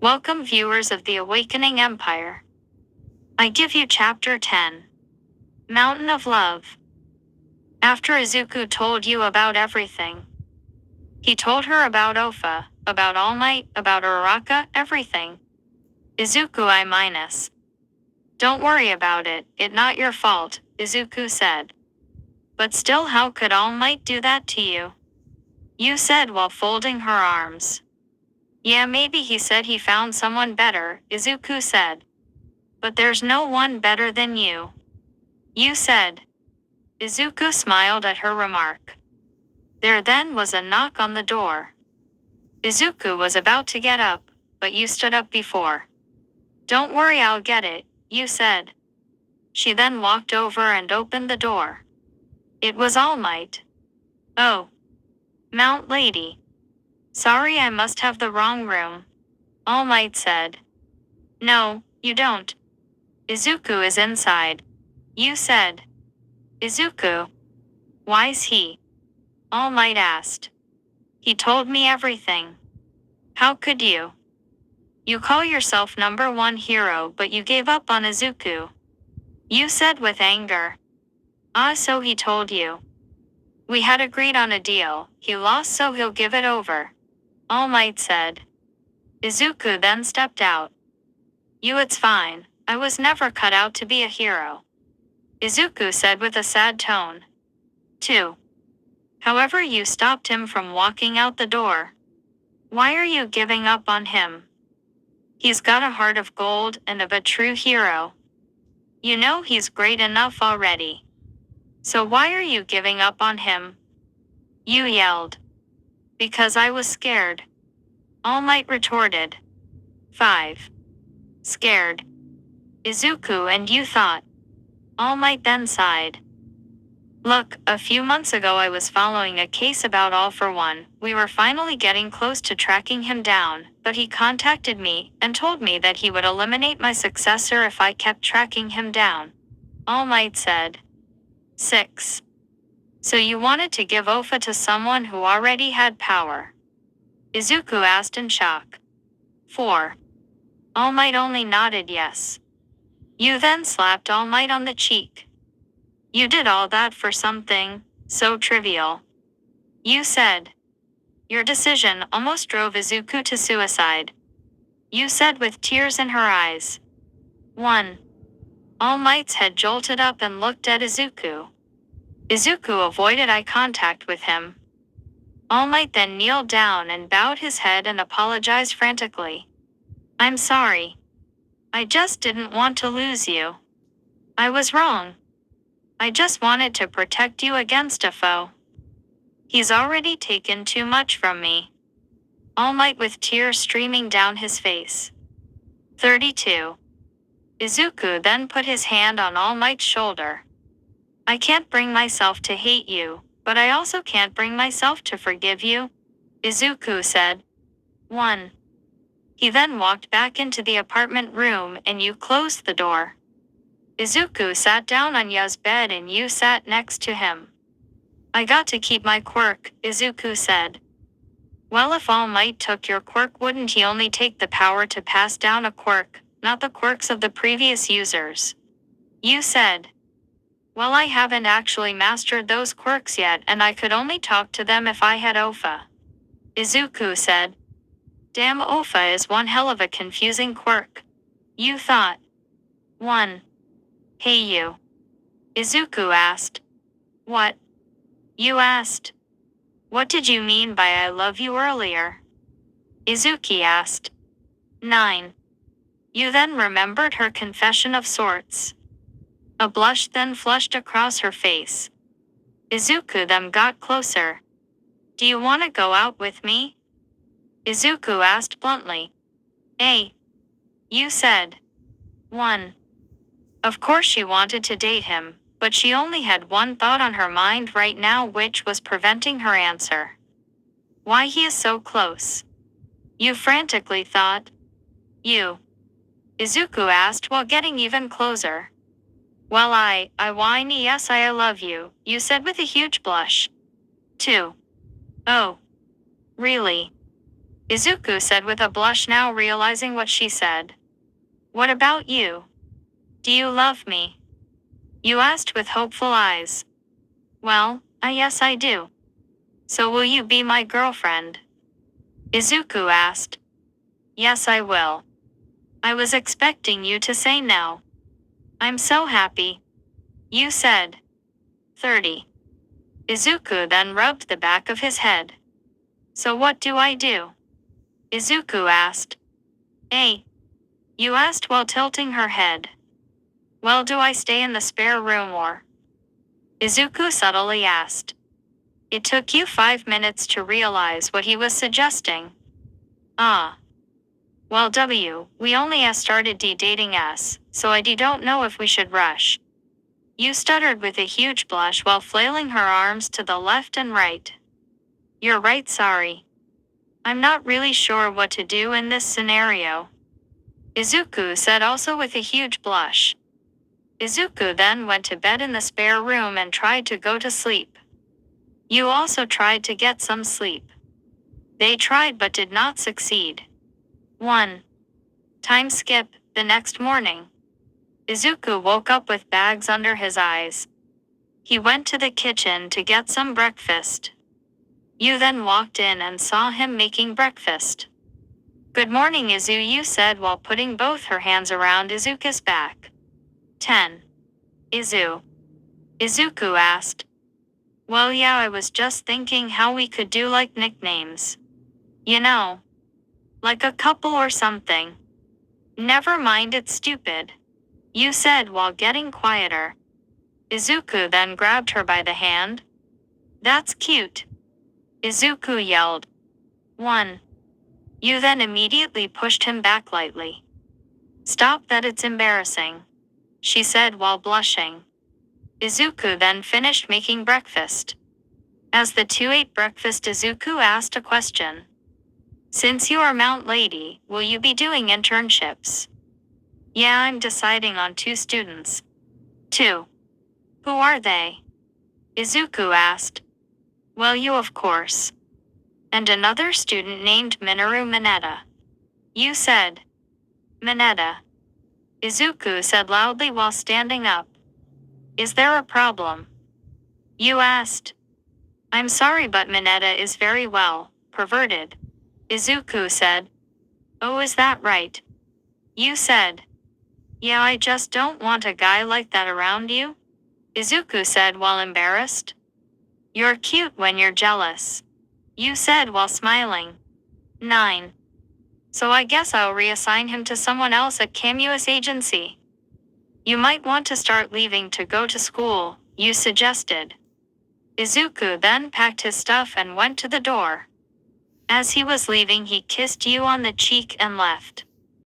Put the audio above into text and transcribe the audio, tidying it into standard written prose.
Welcome viewers of the Awakening Empire. I give you Chapter 10. Mountain of Love. After Izuku told you about everything. He told her about Ofa, about All Might, about Uraraka, everything. Izuku I-. Don't worry about it, it not your fault, Izuku said. But still how could All Might do that to you? You said while folding her arms. Yeah, maybe he said he found someone better, Izuku said. But there's no one better than you. You said. Izuku smiled at her remark. There then was a knock on the door. Izuku was about to get up, but you stood up before. Don't worry, I'll get it, you said. She then walked over and opened the door. It was All Might. Oh. Mount Lady. Sorry, I must have the wrong room. All Might said. No, you don't. Izuku is inside. You said. Izuku. Why's he? All Might asked. He told me everything. How could you? You call yourself #1 hero, but you gave up on Izuku. You said with anger. Ah, so he told you. We had agreed on a deal, he lost so he'll give it over. All Might said. Izuku then stepped out. It's fine, I was never cut out to be a hero. Izuku said with a sad tone. 2. However, you stopped him from walking out the door. Why are you giving up on him? He's got a heart of gold and a true hero. You know he's great enough already. So why are you giving up on him? You yelled. Because I was scared. All Might retorted. 5. Scared. Izuku and you thought. All Might then sighed. Look, a few months ago I was following a case about All for One. We were finally getting close to tracking him down, but he contacted me and told me that he would eliminate my successor if I kept tracking him down. All Might said. 6. So you wanted to give Ofa to someone who already had power? Izuku asked in shock. 4. All Might only nodded yes. You then slapped All Might on the cheek. You did all that for something so trivial. You said. Your decision almost drove Izuku to suicide. You said with tears in her eyes. 1. All Might's head jolted up and looked at Izuku. Izuku avoided eye contact with him. All Might then kneeled down and bowed his head and apologized frantically. I'm sorry. I just didn't want to lose you. I was wrong. I just wanted to protect you against a foe. He's already taken too much from me. All Might with tears streaming down his face. 32. Izuku then put his hand on All Might's shoulder. I can't bring myself to hate you, but I also can't bring myself to forgive you, Izuku said. 1. He then walked back into the apartment room and you closed the door. Izuku sat down on Ya's bed and you sat next to him. I got to keep my quirk, Izuku said. Well, if All Might took your quirk, wouldn't he only take the power to pass down a quirk, not the quirks of the previous users? You said. Well, I haven't actually mastered those quirks yet and I could only talk to them if I had Ofa. Izuku said. Damn, Ofa is one hell of a confusing quirk. You thought. 1. Hey you. Izuku asked. What? You asked. What did you mean by I love you earlier? Izuku asked. 9. You then remembered her confession of sorts. A blush then flushed across her face. Izuku then got closer. Do you want to go out with me? Izuku asked bluntly. Hey. You said. 1. Of course she wanted to date him, but she only had one thought on her mind right now, which was preventing her answer. Why he is so close? You frantically thought. You. Izuku asked while getting even closer. Well, I whiny yes I love you, you said with a huge blush. 2. Oh. Really? Izuku said with a blush, now realizing what she said. What about you? Do you love me? You asked with hopeful eyes. Well, yes I do. So will you be my girlfriend? Izuku asked. Yes I will. I was expecting you to say no. I'm so happy. You said. 30. Izuku then rubbed the back of his head. So what do I do? Izuku asked. Hey. You asked while tilting her head. Well, do I stay in the spare room or? Izuku subtly asked. It took you 5 minutes to realize what he was suggesting. Ah. Well, we only started dating us, so I don't know if we should rush. You stuttered with a huge blush while flailing her arms to the left and right. You're right, sorry. I'm not really sure what to do in this scenario. Izuku said, also with a huge blush. Izuku then went to bed in the spare room and tried to go to sleep. You also tried to get some sleep. They tried but did not succeed. 1. Time skip, the next morning. Izuku woke up with bags under his eyes. He went to the kitchen to get some breakfast. You then walked in and saw him making breakfast. Good morning, Izu, said while putting both her hands around Izuku's back. 10. Izuku asked. Well, yeah, I was just thinking how we could do like nicknames. You know. Like a couple or something. Never mind, it's stupid. You said while getting quieter. Izuku then grabbed her by the hand. That's cute. Izuku yelled. 1. You then immediately pushed him back lightly. Stop that, it's embarrassing. She said while blushing. Izuku then finished making breakfast. As the two ate breakfast, Izuku asked a question. Since you are Mount Lady, will you be doing internships? Yeah, I'm deciding on 2 students. 2. Who are they? Izuku asked. Well, you of course. And another student named Minoru Mineta. You said. Mineta. Izuku said loudly while standing up. Is there a problem? You asked. I'm sorry, but Mineta is very perverted. Izuku said. Oh, is that right? You said. Yeah, I just don't want a guy like that around you. Izuku said while embarrassed. You're cute when you're jealous. You said while smiling. 9. So I guess I'll reassign him to someone else at Camu's agency. You might want to start leaving to go to school, you suggested. Izuku then packed his stuff and went to the door. As he was leaving, he kissed you on the cheek and left.